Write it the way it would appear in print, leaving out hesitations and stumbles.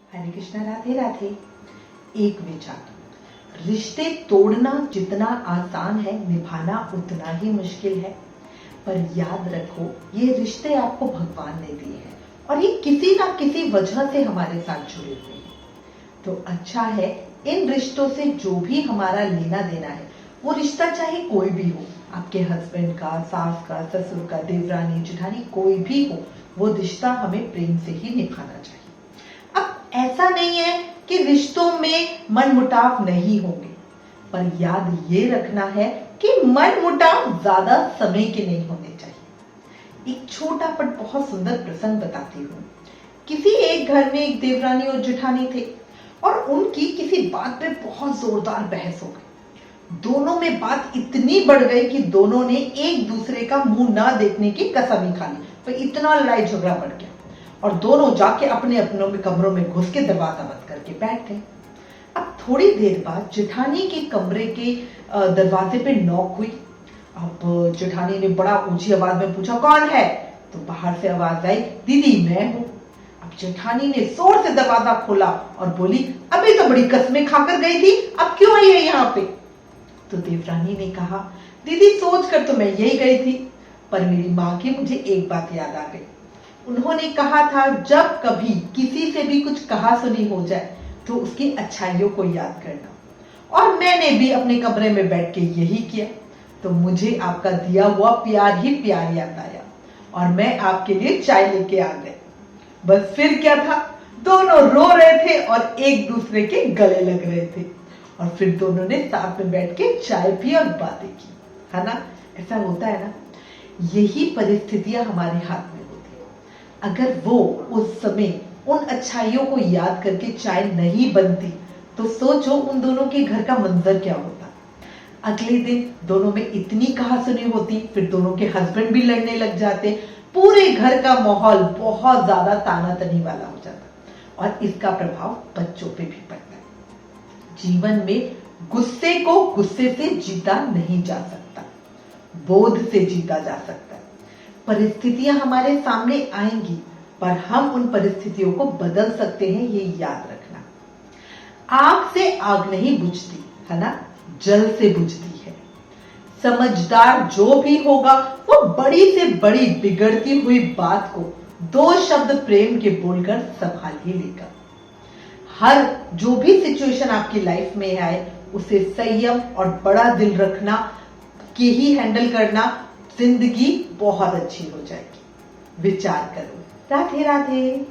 हरे कृष्णा, राधे राधे। एक विचार, रिश्ते तोड़ना जितना आसान है, निभाना उतना ही मुश्किल है। पर याद रखो, ये रिश्ते आपको भगवान ने दिए हैं और ये किसी ना किसी वजह से हमारे साथ जुड़े हुए हैं। तो अच्छा है, इन रिश्तों से जो भी हमारा लेना देना है, वो रिश्ता चाहे कोई भी हो, आपके हस्बैंड का, सास का, ससुर का, देवरानी, जेठानी, कोई भी हो, वो रिश्ता हमें प्रेम से ही निभाना चाहिए। अब ऐसा नहीं है कि रिश्तों में मनमुटाव नहीं होंगे, पर याद ये रखना है कि मनमुटाव ज्यादा समय के नहीं होने चाहिए। एक छोटा पर बहुत सुंदर प्रसंग बताती हूँ। किसी एक घर में एक देवरानी और जेठानी थे और उनकी किसी बात पे बहुत जोरदार बहस हो गई। दोनों में बात इतनी बढ़ गई कि दोनों ने एक दूसरे का मुंह ना देखने की कसम ही खा ली। तो इतना लड़ाई झगड़ा बढ़ गया और दोनों जाके अपने अपनों में कमरों में घुस के दरवाजा बंद करके बैठ गए। अब थोड़ी देर बाद जेठानी के कमरे के दरवाजे पे नॉक हुई। अब जेठानी ने बड़ा ऊंची आवाज में पूछा, कौन है? तो बाहर से आवाज आई, दीदी मैं हूँ। अब जेठानी ने जोर से दरवाजा खोला और बोली, अभी तो बड़ी कस्में खाकर गई थी, अब क्यों आई है यहाँ पे? तो देवरानी ने कहा, दीदी सोच कर तो मैं यही गई थी, पर मेरी माँ की मुझे एक बात याद आ गई। उन्होंने कहा था, जब कभी किसी से भी कुछ कहा सुनी हो जाए तो उसकी अच्छाइयों को याद करना। और मैंने भी अपने कमरे में बैठ के यही किया, तो मुझे आपका दिया हुआ प्यार ही प्यार याद आया और मैं आपके लिए चाय लेके आ गई। बस फिर क्या था, दोनों रो रहे थे और एक दूसरे के गले लग रहे थे और फिर दोनों ने साथ में बैठ के चाय पी और बातें की। है ना, ऐसा होता है ना। यही परिस्थितियां हमारे हाथ में होती है। अगर वो उस समय उन अच्छाइयों को याद करके चाय नहीं बनती तो सोचो उन दोनों के घर का मंजर क्या होता। अगले दिन दोनों में इतनी कहासुनी होती, फिर दोनों के हस्बैंड भी लड़ने लग जाते, पूरे घर का माहौल बहुत ज्यादा तानातनी वाला हो जाता और इसका प्रभाव बच्चों पे भी पड़ता है। जीवन में गुस्से को गुस्से से जीता नहीं जा सकता, बोध से जीता जा सकता है। परिस्थितियां हमारे सामने आएंगी, पर हम उन परिस्थितियों को बदल सकते हैं, ये याद रखना। आग से आग नहीं बुझती, है ना, जल से बुझती है। समझदार जो भी होगा वो बड़ी से बड़ी बिगड़ती हुई बात को दो शब्द प्रेम के बोलकर संभाल ही लेगा। हर जो भी सिचुएशन आपकी लाइफ में आए, उसे संयम और बड़ा दिल रखना के ही हैंडल करना, जिंदगी बहुत अच्छी हो जाएगी। विचार करो। राधे राधे।